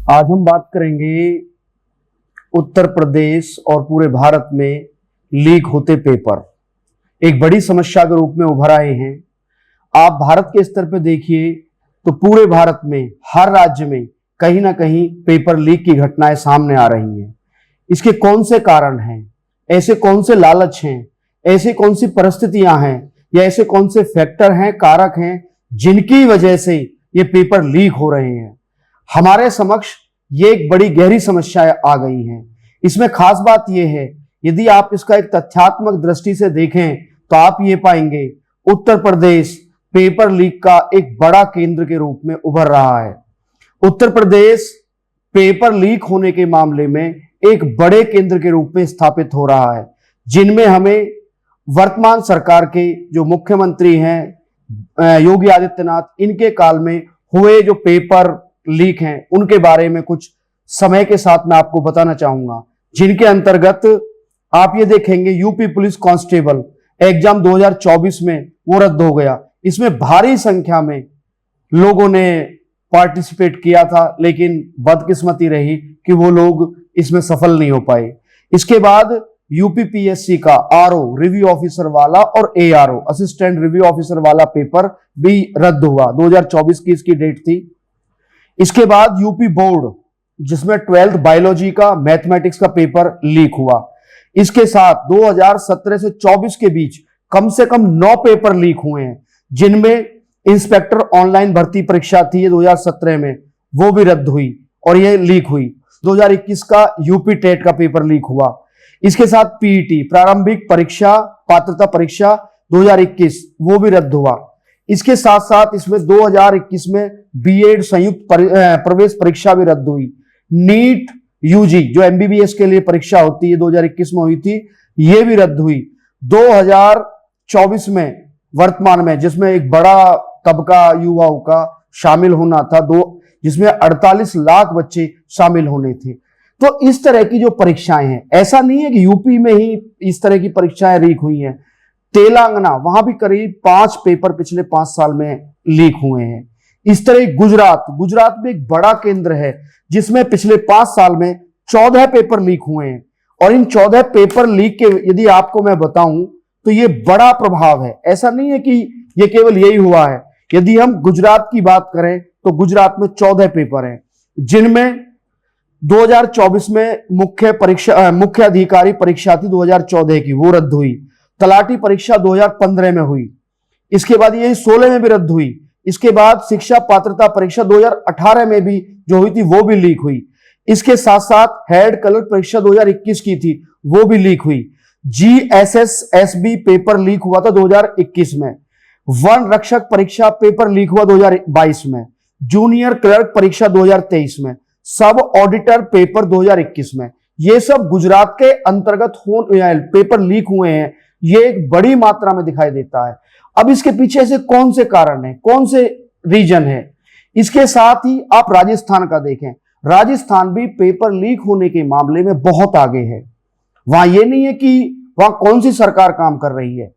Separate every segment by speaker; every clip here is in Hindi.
Speaker 1: आज हम बात करेंगे उत्तर प्रदेश और पूरे भारत में लीक होते पेपर एक बड़ी समस्या के रूप में उभर आए हैं। आप भारत के स्तर पर देखिए तो पूरे भारत में हर राज्य में कहीं ना कहीं पेपर लीक की घटनाएं सामने आ रही हैं। इसके कौन से कारण हैं, ऐसे कौन से लालच हैं, ऐसे कौन सी परिस्थितियां हैं या ऐसे कौन से फैक्टर हैं, कारक हैं जिनकी वजह से ये पेपर लीक हो रहे हैं। हमारे समक्ष ये एक बड़ी गहरी समस्या आ गई है। इसमें खास बात यह है, यदि आप इसका एक तथ्यात्मक दृष्टि से देखें तो आप ये पाएंगे उत्तर प्रदेश पेपर लीक का एक बड़ा केंद्र के रूप में उभर रहा है। उत्तर प्रदेश पेपर लीक होने के मामले में एक बड़े केंद्र के रूप में स्थापित हो रहा है, जिनमें हमें वर्तमान सरकार के जो मुख्यमंत्री हैं योगी आदित्यनाथ, इनके काल में हुए जो पेपर लीक हैं उनके बारे में कुछ समय के साथ मैं आपको बताना चाहूंगा, जिनके अंतर्गत आप ये देखेंगे यूपी पुलिस कांस्टेबल एग्जाम 2024 में वो रद्द हो गया। इसमें भारी संख्या में लोगों ने पार्टिसिपेट किया था, लेकिन बदकिस्मती रही कि वो लोग इसमें सफल नहीं हो पाए। इसके बाद यूपीपीएससी का आरओ रिव्यू ऑफिसर वाला और एआरओ असिस्टेंट रिव्यू ऑफिसर वाला पेपर भी रद्द हुआ, 2024 की इसकी डेट थी। इसके बाद यूपी बोर्ड जिसमें 12th बायोलॉजी का मैथमेटिक्स का पेपर लीक हुआ। इसके साथ 2017 से 24 के बीच कम से कम 9 पेपर लीक हुए हैं, जिनमें इंस्पेक्टर ऑनलाइन भर्ती परीक्षा थी 2017 में, वो भी रद्द हुई और ये लीक हुई। 2021 का यूपी टेट का पेपर लीक हुआ। इसके साथ पीईटी प्रारंभिक परीक्षा पात्रता परीक्षा 2021 वो भी रद्द हुआ। इसके साथ साथ इसमें 2021 में बीएड संयुक्त प्रवेश परीक्षा भी रद्द हुई। नीट यूजी जो एमबीबीएस के लिए परीक्षा होती है 2021 में हुई थी, ये भी रद्द हुई। 2024 में वर्तमान में जिसमें एक बड़ा तबका युवाओं का शामिल होना था, जिसमें 48 लाख बच्चे शामिल होने थे। तो इस तरह की जो परीक्षाएं हैं, ऐसा नहीं है कि यूपी में ही इस तरह की परीक्षाएं लीक हुई हैं। तेलंगाना वहां भी करीब 5 पेपर पिछले 5 साल में लीक हुए हैं। इस तरह गुजरात में एक बड़ा केंद्र है जिसमें पिछले 5 साल में 14 पेपर लीक हुए हैं। और इन 14 पेपर लीक के यदि आपको मैं बताऊं तो ये बड़ा प्रभाव है। ऐसा नहीं है कि ये केवल यही हुआ है। यदि हम गुजरात की बात करें तो गुजरात में 14 पेपर हैं, जिनमें 2024 में मुख्य अधिकारी परीक्षा थी 2014 की, वो रद्द हुई। तलाटी परीक्षा 2015 में हुई। इसके बाद ये 16 में भी रद्द हुई। इसके बाद शिक्षा पात्रता परीक्षा 2018 में भी जो हुई थी वो भी लीक हुई। इसके साथ साथ हेड क्लर्क परीक्षा 2021 की थी, वो भी लीक हुई। जीएसएसएसबी पेपर लीक हुआ था 2021 में। वन रक्षक परीक्षा पेपर लीक हुआ 2022 में। जूनियर क्लर्क परीक्षा 2023 में। सब ऑडिटर पेपर 2021 में। ये सब गुजरात के अंतर्गत पेपर लीक हुए हैं। ये एक बड़ी मात्रा में दिखाई देता है। अब इसके पीछे से कौन से कारण है, कौन से रीजन है? इसके साथ ही आप राजस्थान का देखें, राजस्थान भी पेपर लीक होने के मामले में बहुत आगे है। वहां ये नहीं है कि वहां कौन सी सरकार काम कर रही है,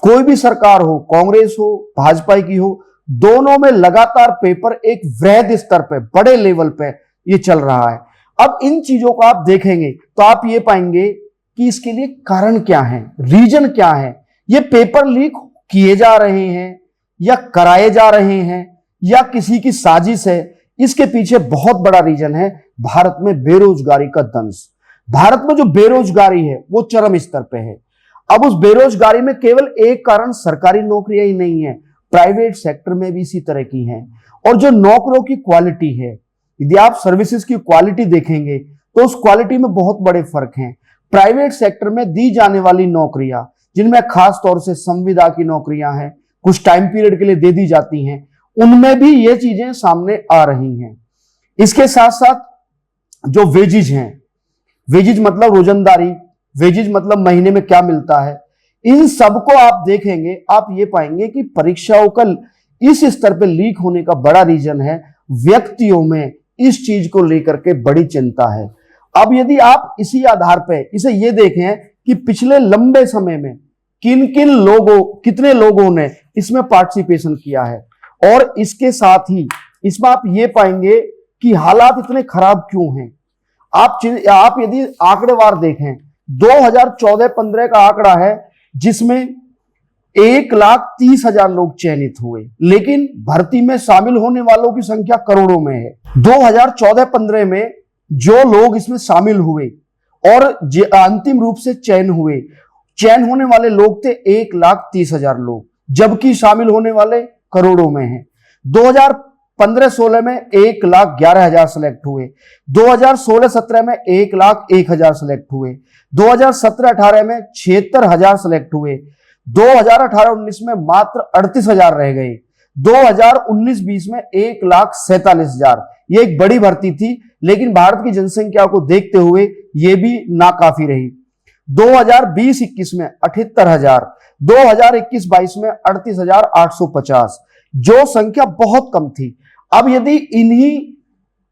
Speaker 1: कोई भी सरकार हो, कांग्रेस हो, भाजपा की हो, दोनों में लगातार पेपर एक वृहद स्तर पे, बड़े लेवल पे ये चल रहा है। अब इन चीजों को आप देखेंगे तो आप ये पाएंगे कि इसके लिए कारण क्या है, रीजन क्या है। ये पेपर लीक किए जा रहे हैं या कराए जा रहे हैं या किसी की साजिश है, इसके पीछे बहुत बड़ा रीजन है भारत में बेरोजगारी का दंश। भारत में जो बेरोजगारी है वो चरम स्तर पे है। अब उस बेरोजगारी में केवल एक कारण सरकारी नौकरियां ही नहीं है, प्राइवेट सेक्टर में भी इसी तरह की हैं। और जो नौकरियों की क्वालिटी है, यदि आप सर्विसेज की क्वालिटी देखेंगे तो उस क्वालिटी में बहुत बड़े फर्क हैं। प्राइवेट सेक्टर में दी जाने वाली नौकरियां, जिनमें खास तौर से संविदा की नौकरियां हैं, कुछ टाइम पीरियड के लिए दे दी जाती हैं, उनमें भी ये चीजें सामने आ रही हैं। इसके साथ साथ जो वेजिज हैं, वेजिज मतलब रोजंदारी, वेजिज मतलब महीने में क्या मिलता है, इन सबको आप देखेंगे, आप ये पाएंगे कि परीक्षाओं का इस स्तर पे लीक होने का बड़ा रीजन है व्यक्तियों में इस चीज को लेकर के बड़ी चिंता है। अब यदि आप इसी आधार पे इसे ये देखें कि पिछले लंबे समय में कितने लोगों ने इसमें पार्टिसिपेशन किया है, और इसके साथ ही इसमें आप ये पाएंगे कि हालात इतने खराब क्यों हैं। आप यदि आंकड़ेवार देखें 2014-15 का आंकड़ा है जिसमें 1,30,000 लोग चयनित हुए, लेकिन भर्ती में शामिल होने वालों की संख्या करोड़ों में है। 2014-15 में जो लोग इसमें शामिल हुए और अंतिम रूप से चयन होने वाले लोग थे 1,30,000 लोग, जबकि शामिल होने वाले करोड़ों में हैं। 2015-16 में 1,11,000 सिलेक्ट हुए, 2016-17 में 1,01,000 सिलेक्ट हुए, 2017-18 में 76,000 सिलेक्ट हुए, 2018-19 में मात्र 38,000 रह गए, 2019-20 में 1,47,000। ये एक बड़ी भर्ती थी, लेकिन भारत की जनसंख्या को देखते हुए ये भी नाकाफी रही। 2020-21 में 78,000, 2021-22 में 38,850, जो संख्या बहुत कम थी। अब यदि इन्हीं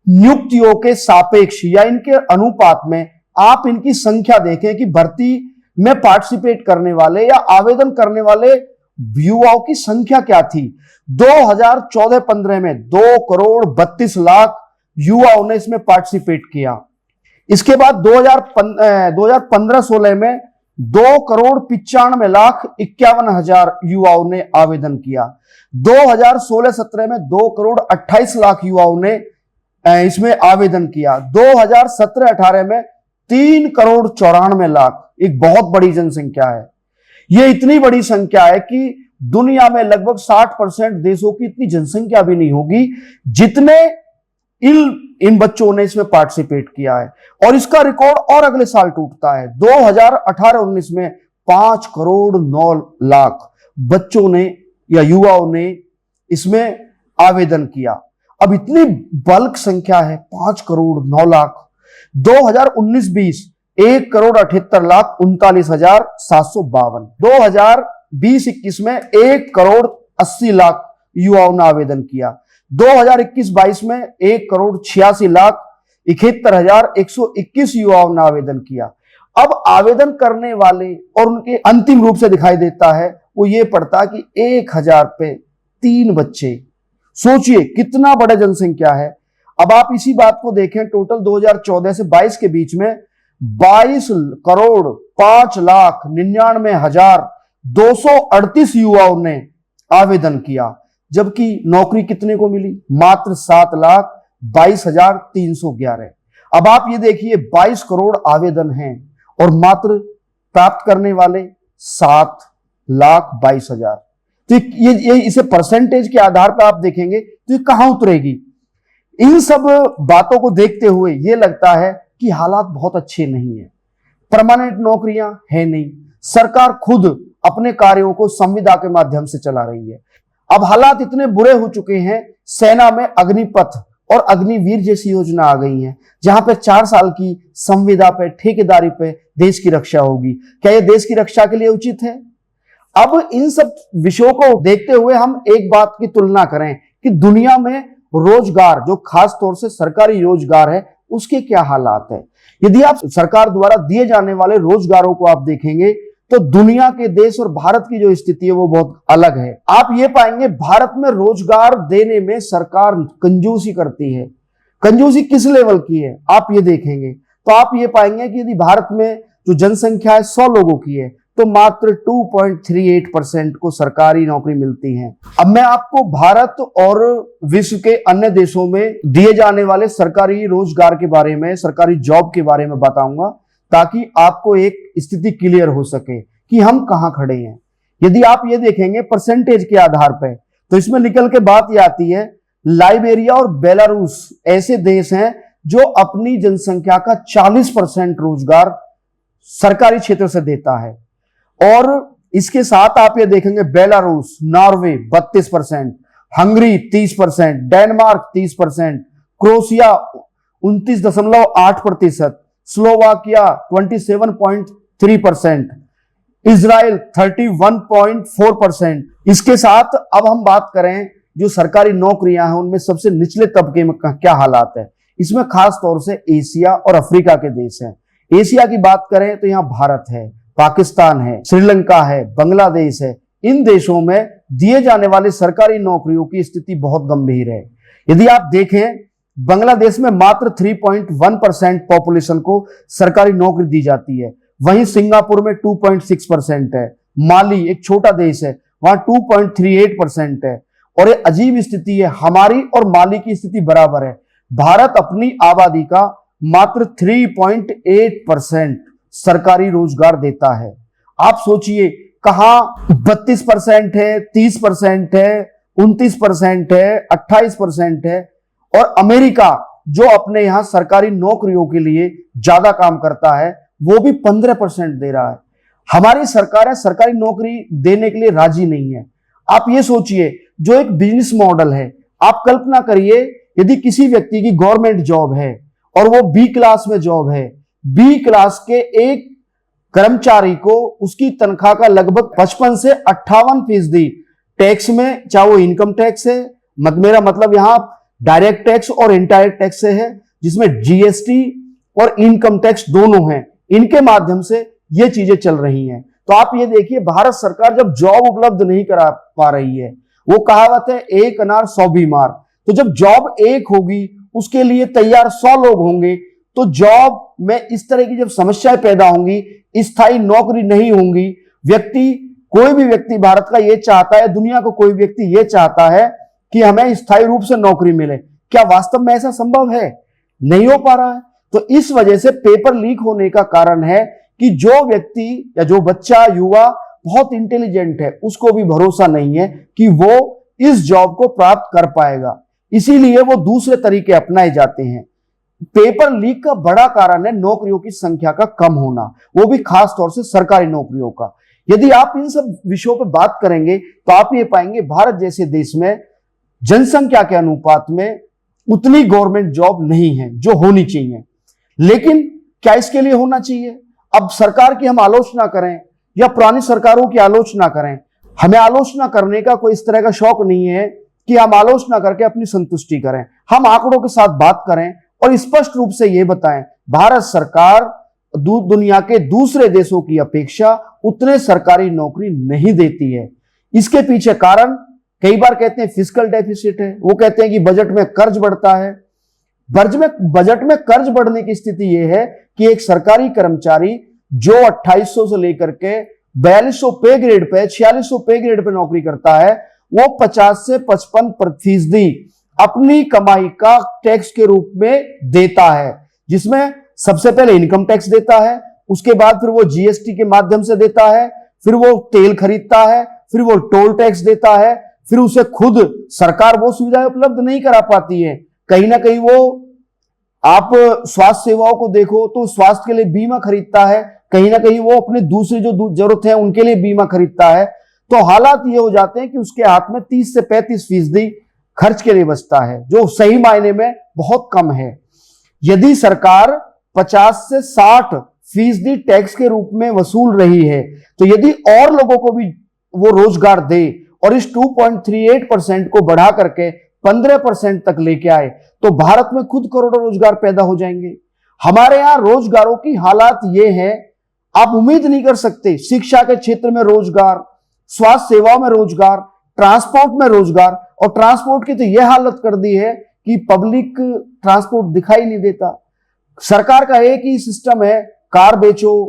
Speaker 1: नियुक्तियों के सापेक्ष या इनके अनुपात में आप इनकी संख्या देखें कि भर्ती में पार्टिसिपेट करने वाले या आवेदन करने वाले युवाओं की संख्या क्या थी। 2014-15 में 2,32,00,000 युवाओं ने इसमें पार्टिसिपेट किया। इसके बाद 2015-16 में 2,95,51,000 युवाओं ने आवेदन किया। 2016-17 में 2,28,00,000 युवाओं ने इसमें आवेदन किया। 2017-18 में 3,94,00,000, एक बहुत बड़ी जनसंख्या है। यह इतनी बड़ी संख्या है कि दुनिया में लगभग 60% देशों की इतनी जनसंख्या भी नहीं होगी जितने इन बच्चों ने इसमें पार्टिसिपेट किया है। और इसका रिकॉर्ड और अगले साल टूटता है। 2018-19 में 5,09,00,000 बच्चों ने या युवाओं ने इसमें आवेदन किया। अब इतनी बल्क संख्या है 5,09,00,000। 2019-20 1,78,39,752। 2020-21 में 1,80,00,000 युवाओं ने आवेदन किया। 2021-22 में 1,86,71,121 युवाओं ने आवेदन किया। अब आवेदन करने वाले और उनके अंतिम रूप से दिखाई देता है वो ये पड़ता कि 1,000 पे 3 बच्चे। सोचिए कितना बड़ा जनसंख्या है। अब आप इसी बात को देखें, टोटल 2014 से 22 के बीच में 22,05,99,238 युवाओं ने आवेदन किया, जबकि नौकरी कितने को मिली? मात्र 7,22,311। अब आप ये देखिए 22 करोड़ आवेदन हैं और मात्र प्राप्त करने वाले 7,22,000। तो ये इसे परसेंटेज के आधार पर आप देखेंगे तो ये कहां उतरेगी। इन सब बातों को देखते हुए ये लगता है कि हालात बहुत अच्छे नहीं है। परमानेंट नौकरियां है नहीं, सरकार खुद अपने कार्यों को संविदा के माध्यम से चला रही है। अब हालात इतने बुरे हो चुके हैं, सेना में अग्निपथ और अग्निवीर जैसी योजना आ गई है, जहां पे 4 साल की संविदा पे, ठेकेदारी पे देश की रक्षा होगी। क्या यह देश की रक्षा के लिए उचित है? अब इन सब विषयों को देखते हुए हम एक बात की तुलना करें कि दुनिया में रोजगार, जो खास तौर से सरकारी रोजगार है, उसके क्या हालात है। यदि आप सरकार द्वारा दिए जाने वाले रोजगारों को आप देखेंगे तो दुनिया के देश और भारत की जो स्थिति है वो बहुत अलग है। आप ये पाएंगे भारत में रोजगार देने में सरकार कंजूसी करती है। कंजूसी किस लेवल की है आप ये देखेंगे तो आप ये पाएंगे कि यदि भारत में जो जनसंख्या है 100 लोगों की है तो मात्र 2.38% को सरकारी नौकरी मिलती है। अब मैं आपको भारत और विश्व के अन्य देशों में दिए जाने वाले सरकारी रोजगार के बारे में, सरकारी जॉब के बारे में बताऊंगा, ताकि आपको एक स्थिति क्लियर हो सके कि हम कहां खड़े हैं। यदि आप ये देखेंगे परसेंटेज के आधार पर तो इसमें निकल के बात ये आती है, लाइबेरिया और बेलारूस ऐसे देश हैं जो अपनी जनसंख्या का 40% रोजगार सरकारी क्षेत्र से देता है। और इसके साथ आप ये देखेंगे Belarus, Norway 32%, Hungary 30%, Denmark 30%, Croatia 29.8%, Slovakia 27.3%, Israel 31.4%। इसके साथ अब हम बात करें जो सरकारी नौकरियां हैं उनमें सबसे निचले तबके में क्या हालात है। इसमें खास तौर से एशिया और अफ्रीका के देश हैं। एशिया की बात करें तो यहां भारत है, पाकिस्तान है, श्रीलंका है, बांग्लादेश है। इन देशों में दिए जाने वाले सरकारी नौकरियों की स्थिति बहुत गंभीर है। यदि आप देखें बांग्लादेश में मात्र 3.1% पॉपुलेशन को सरकारी नौकरी दी जाती है। वहीं सिंगापुर में 2.6% है। माली एक छोटा देश है, वहां 2.38% है। और ये अजीब स्थिति है, हमारी और माली की स्थिति बराबर है। भारत अपनी आबादी का मात्र 3.8% सरकारी रोजगार देता है। आप सोचिए, कहां 32% है, 30% है, 29% है, 28% है। और अमेरिका जो अपने यहां सरकारी नौकरियों के लिए ज्यादा काम करता है, वो भी 15% दे रहा है। हमारी सरकार सरकारी नौकरी देने के लिए राजी नहीं है। आप ये सोचिए, जो एक बिजनेस मॉडल है, आप कल्पना करिए यदि किसी व्यक्ति की गवर्नमेंट जॉब है और वो बी क्लास में जॉब है, बी क्लास के एक कर्मचारी को उसकी तनख्वाह का लगभग 55 से 58% टैक्स में, चाहे वो इनकम टैक्स है, मेरा मतलब यहां डायरेक्ट टैक्स और इनडायरेक्ट टैक्स से है, जिसमें जीएसटी और इनकम टैक्स दोनों हैं, इनके माध्यम से ये चीजें चल रही हैं। तो आप ये देखिए, भारत सरकार जब जॉब उपलब्ध नहीं करा पा रही है, वो कहावत है एक अनार 100 बीमार, तो जब जॉब एक होगी उसके लिए तैयार 100 लोग होंगे, तो जॉब में इस तरह की जब समस्याएं पैदा होंगी, स्थायी नौकरी नहीं होंगी, कोई भी व्यक्ति भारत का ये चाहता है, दुनिया को कोई व्यक्ति ये चाहता है कि हमें स्थायी रूप से नौकरी मिले। क्या वास्तव में ऐसा संभव है? नहीं हो पा रहा है। तो इस वजह से पेपर लीक होने का कारण है कि जो व्यक्ति या जो बच्चा, युवा बहुत इंटेलिजेंट है, उसको भी भरोसा नहीं है कि वो इस जॉब को प्राप्त कर पाएगा, इसीलिए वो दूसरे तरीके अपनाए जाते हैं। पेपर लीक का बड़ा कारण है नौकरियों की संख्या का कम होना, वो भी खास तौर से सरकारी नौकरियों का। यदि आप इन सब विषयों पर बात करेंगे तो आप ये पाएंगे भारत जैसे देश में जनसंख्या के अनुपात में उतनी गवर्नमेंट जॉब नहीं है जो होनी चाहिए। लेकिन क्या इसके लिए होना चाहिए? अब सरकार की हम आलोचना करें या पुरानी सरकारों की आलोचना करें, हमें आलोचना करने का कोई इस तरह का शौक नहीं है कि हम आलोचना करके अपनी संतुष्टि करें। हम आंकड़ों के साथ बात करें और स्पष्ट रूप से यह बताएं, भारत सरकार दुनिया के दूसरे देशों की अपेक्षा उतने सरकारी नौकरी नहीं देती है। इसके पीछे कारण कई बार कहते हैं फिस्कल डेफिसिट है, वो कहते हैं कि बजट में कर्ज बढ़ता है। बजट में कर्ज बढ़ने की स्थिति यह है कि एक सरकारी कर्मचारी जो 2800 से लेकर के 4200 पे ग्रेड पे, 4600 पे ग्रेड पे नौकरी करता है, वो 50 से 55% अपनी कमाई का टैक्स के रूप में देता है, जिसमें सबसे पहले इनकम टैक्स देता है, उसके बाद फिर वो जीएसटी के माध्यम से देता है, फिर वो तेल खरीदता है, फिर वो टोल टैक्स देता है, फिर उसे खुद सरकार वो सुविधाएं उपलब्ध नहीं करा पाती है। कहीं ना कहीं वो, आप स्वास्थ्य सेवाओं को देखो तो स्वास्थ्य के लिए बीमा खरीदता है, कहीं ना कहीं वो अपने दूसरी जो जरूरत है उनके लिए बीमा खरीदता है। तो हालात ये हो जाते हैं कि उसके हाथ में 30 से 35% खर्च के लिए बचता है, जो सही मायने में बहुत कम है। यदि सरकार 50 से 60% टैक्स के रूप में वसूल रही है, तो यदि और लोगों को भी वो रोजगार दे और इस 2.38% को बढ़ा करके 15% तक लेके आए, तो भारत में खुद करोड़ों रोजगार पैदा हो जाएंगे। हमारे यहां रोजगारों की हालात ये है, आप उम्मीद नहीं कर सकते। शिक्षा के क्षेत्र में रोजगार, स्वास्थ्य सेवाओं में रोजगार, ट्रांसपोर्ट में रोजगार, और ट्रांसपोर्ट की तो यह हालत कर दी है कि पब्लिक ट्रांसपोर्ट दिखाई नहीं देता। सरकार का एक ही सिस्टम है, कार बेचो,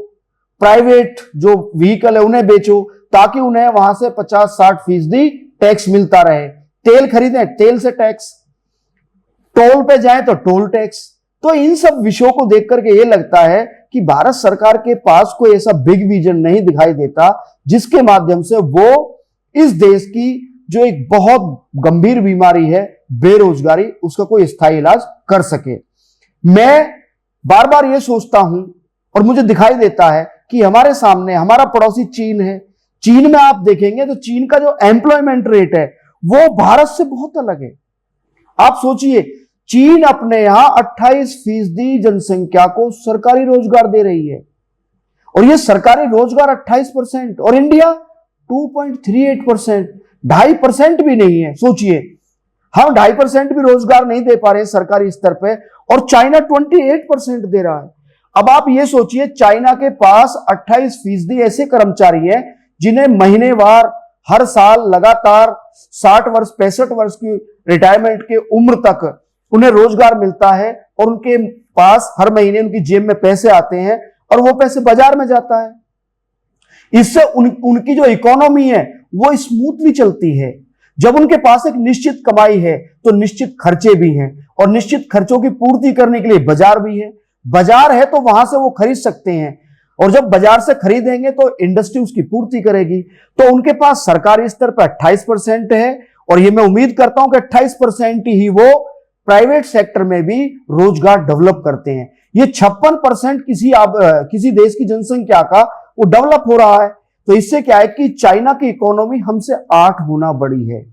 Speaker 1: प्राइवेट जो व्हीकल है उन्हें बेचो, ताकि उन्हें वहां से 50-60% टैक्स मिलता रहे। तेल खरीदें, तेल से टैक्स, टोल पे जाएं तो टोल टैक्स। तो इन सब विषयों को देख करके ये लगता है कि भारत सरकार के पास कोई ऐसा बिग विजन नहीं दिखाई देता जिसके माध्यम से वो इस देश की जो एक बहुत गंभीर बीमारी है बेरोजगारी, उसका कोई स्थायी इलाज कर सके। मैं बार बार ये सोचता हूं और मुझे दिखाई देता है कि हमारे सामने हमारा पड़ोसी चीन है। चीन में आप देखेंगे तो चीन का जो एम्प्लॉयमेंट रेट है वो भारत से बहुत अलग है। आप सोचिए, चीन अपने यहां 28% जनसंख्या को सरकारी रोजगार दे रही है, और ये सरकारी रोजगार 28%, और इंडिया 2.38%, 2.5% भी नहीं है। सोचिए, हम 2.5% भी रोजगार नहीं दे पा रहे हैं सरकारी स्तर पे, और चाइना 28% दे रहा है। अब आप ये सोचिए, चाइना के पास 28% ऐसे कर्मचारी हैं जिन्हें महीनेवार हर साल लगातार 60 वर्ष 65 वर्ष की रिटायरमेंट के उम्र तक उन्हें रोजगार मिलता है और उनके पास हर महीने उनकी जेब में पैसे आते हैं और वो पैसे बाजार में जाता है। इससे उनकी जो इकोनॉमी है वो स्मूथली चलती है। जब उनके पास एक निश्चित कमाई है तो निश्चित खर्चे भी हैं और निश्चित खर्चों की पूर्ति करने के लिए बाजार भी है। बाजार है तो वहां से वो खरीद सकते हैं और जब बाजार से खरीदेंगे तो इंडस्ट्री उसकी पूर्ति करेगी। तो उनके पास सरकारी स्तर पर 28% है और ये मैं उम्मीद करता हूं कि 28% ही वो प्राइवेट सेक्टर में भी रोजगार डेवलप करते हैं। ये 56% किसी देश की जनसंख्या का वो डेवलप हो रहा है। तो इससे क्या है कि चाइना की इकोनॉमी हमसे 8 गुना बड़ी है।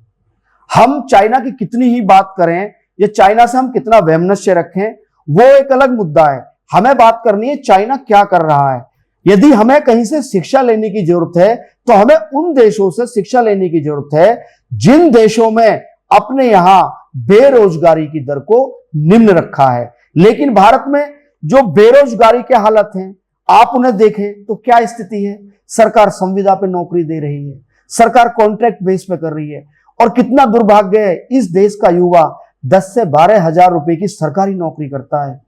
Speaker 1: हम चाइना की कितनी ही बात करें या चाइना से हम कितना वैमनस्य रखें वो एक अलग मुद्दा है। हमें बात करनी है चाइना क्या कर रहा है। यदि हमें कहीं से शिक्षा लेने की जरूरत है तो हमें उन देशों से शिक्षा लेने की जरूरत है जिन देशों में अपने यहां बेरोजगारी की दर को निम्न रखा है। लेकिन भारत में जो बेरोजगारी के हालत हैं आप उन्हें देखें तो क्या स्थिति है। सरकार संविदा पे नौकरी दे रही है, सरकार कॉन्ट्रैक्ट बेस पे कर रही है और कितना दुर्भाग्य है इस देश का युवा 10 से 12 हजार रुपए की सरकारी नौकरी करता है।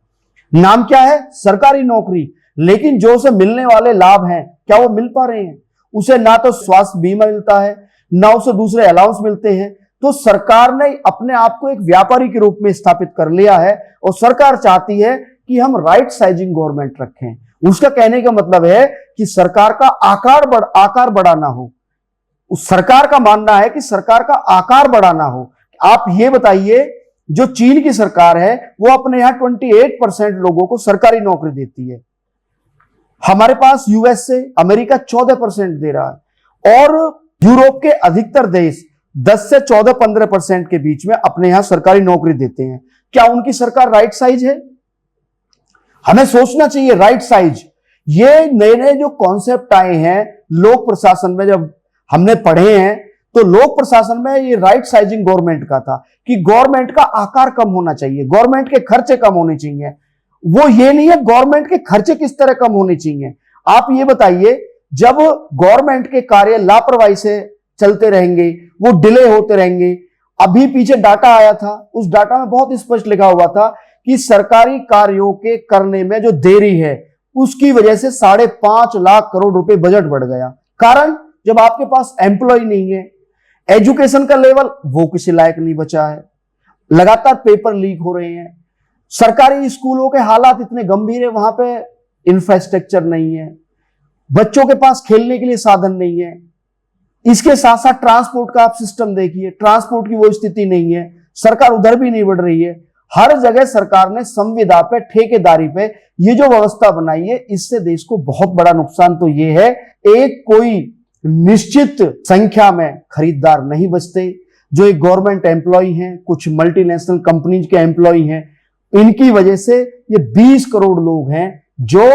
Speaker 1: नाम क्या है? सरकारी नौकरी। लेकिन जो उसे मिलने वाले लाभ हैं क्या वो मिल पा रहे हैं? उसे ना तो स्वास्थ्य बीमा मिलता है ना उसे दूसरे अलाउंस मिलते हैं। तो सरकार ने अपने आप को एक व्यापारी के रूप में स्थापित कर लिया है और सरकार चाहती है कि हम राइट साइजिंग गवर्नमेंट रखें। उसका कहने का मतलब है कि सरकार का आकार बड़ा ना हो। उस सरकार का मानना है कि सरकार का आकार बड़ा ना हो। आप ये बताइए जो चीन की सरकार है वो अपने यहां 28% लोगों को सरकारी नौकरी देती है। हमारे पास यूएस से अमेरिका 14% दे रहा है और यूरोप के अधिकतर देश 10 से 14-15% के बीच में अपने यहां सरकारी नौकरी देते हैं। क्या उनकी सरकार राइट साइज है? हमें सोचना चाहिए राइट साइज। ये नए नए जो कॉन्सेप्ट आए हैं लोक प्रशासन में, जब हमने पढ़े हैं तो लोक प्रशासन में ये राइट साइजिंग गवर्नमेंट का था कि गवर्नमेंट का आकार कम होना चाहिए, गवर्नमेंट के खर्चे कम होने चाहिए। वो ये नहीं है गवर्नमेंट के खर्चे किस तरह कम होने चाहिए। आप ये बताइए जब गवर्नमेंट के कार्य लापरवाही से चलते रहेंगे, वो डिले होते रहेंगे। अभी पीछे डाटा आया था, उस डाटा में बहुत स्पष्ट लिखा हुआ था कि सरकारी कार्यों के करने में जो देरी है उसकी वजह से 5.5 लाख करोड़ रुपए बजट बढ़ गया। कारण जब आपके पास एम्प्लॉय नहीं है, एजुकेशन का लेवल वो किसी लायक नहीं बचा है, लगातार पेपर लीक हो रहे हैं, सरकारी स्कूलों के हालात इतने गंभीर है, वहां पे इंफ्रास्ट्रक्चर नहीं है, बच्चों के पास खेलने के लिए साधन नहीं है। इसके साथ साथ ट्रांसपोर्ट का आप सिस्टम देखिए, ट्रांसपोर्ट की वो स्थिति नहीं है, सरकार उधर भी नहीं बढ़ रही है। हर जगह सरकार ने संविदा पे, ठेकेदारी पे ये जो व्यवस्था बनाई है इससे देश को बहुत बड़ा नुकसान तो ये है, एक कोई निश्चित संख्या में खरीदार नहीं बचते। जो एक गवर्नमेंट एम्प्लॉय हैं, कुछ मल्टीनेशनल कंपनीज के एम्प्लॉय हैं, इनकी वजह से ये 20 करोड़ लोग हैं जो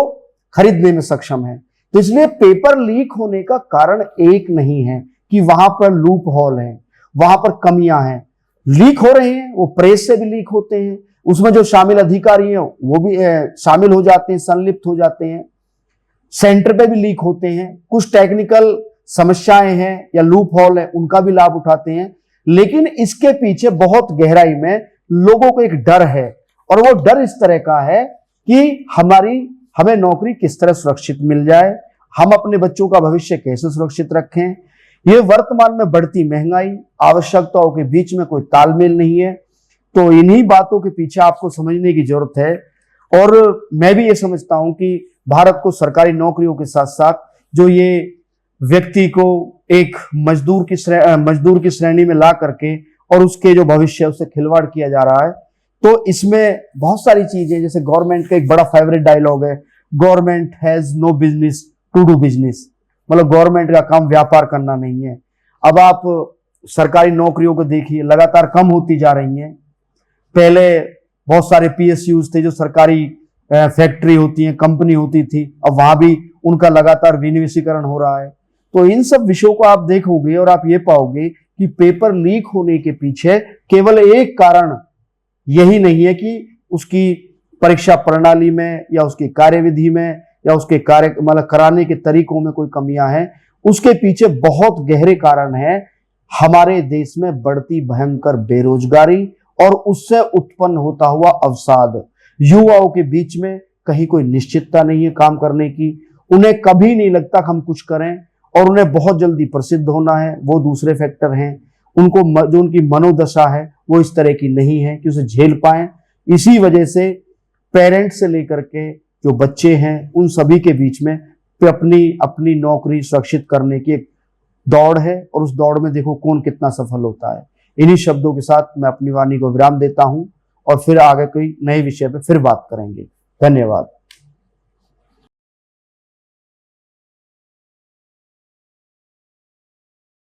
Speaker 1: खरीदने में सक्षम हैं। तो इसलिए पेपर लीक होने का कारण एक नहीं है कि वहां पर लूप होल है, वहां पर कमियां हैं। लीक हो रहे हैं, वो प्रेस से भी लीक होते हैं, उसमें जो शामिल अधिकारी हैं वो भी शामिल हो जाते हैं, संलिप्त हो जाते हैं, सेंटर पे भी लीक होते हैं। कुछ टेक्निकल समस्याएं हैं या लूप होल है उनका भी लाभ उठाते हैं। लेकिन इसके पीछे बहुत गहराई में लोगों को एक डर है और वो डर इस तरह का है कि हमें नौकरी किस तरह सुरक्षित मिल जाए, हम अपने बच्चों का भविष्य कैसे सुरक्षित रखें। ये वर्तमान में बढ़ती महंगाई, आवश्यकताओं के बीच में कोई तालमेल नहीं है। तो इन्हीं बातों के पीछे आपको समझने की जरूरत है। और मैं भी ये समझता हूं कि भारत को सरकारी नौकरियों के साथ साथ जो ये व्यक्ति को एक मजदूर की श्रेणी में ला करके और उसके जो भविष्य है उससे खिलवाड़ किया जा रहा है। तो इसमें बहुत सारी चीजें, जैसे गवर्नमेंट का एक बड़ा फेवरेट डायलॉग है, government has no business to do business, मतलब गवर्नमेंट का काम व्यापार करना नहीं है। अब आप सरकारी नौकरियों को देखिए, लगातार कम होती जा रही हैं। पहले बहुत सारे पीएसयूज थे जो सरकारी फैक्ट्री होती है, कंपनी होती थी, अब वहां भी उनका लगातार विनिवेशीकरण हो रहा है। तो इन सब विषयों को आप देखोगे और आप ये पाओगे कि पेपर लीक होने के पीछे केवल एक कारण यही नहीं है कि उसकी परीक्षा प्रणाली में या उसकी कार्यविधि में या उसके कार्य मतलब कराने के तरीकों में कोई कमियां हैं। उसके पीछे बहुत गहरे कारण है हमारे देश में बढ़ती भयंकर बेरोजगारी और उससे उत्पन्न होता हुआ अवसाद। युवाओं के बीच में कहीं कोई निश्चितता नहीं है काम करने की, उन्हें कभी नहीं लगता कि हम कुछ करें, और उन्हें बहुत जल्दी प्रसिद्ध होना है, वो दूसरे फैक्टर हैं। उनको जो उनकी मनोदशा है वो इस तरह की नहीं है कि उसे झेल पाएं। इसी वजह से पेरेंट्स से लेकर के जो बच्चे हैं उन सभी के बीच में अपनी अपनी नौकरी सुरक्षित करने की एक दौड़ है, और उस दौड़ में देखो कौन कितना सफल होता है। इन्हीं शब्दों के साथ मैं अपनी वाणी को विराम देता हूं और फिर आगे कोई नए विषय पे फिर बात करेंगे। धन्यवाद।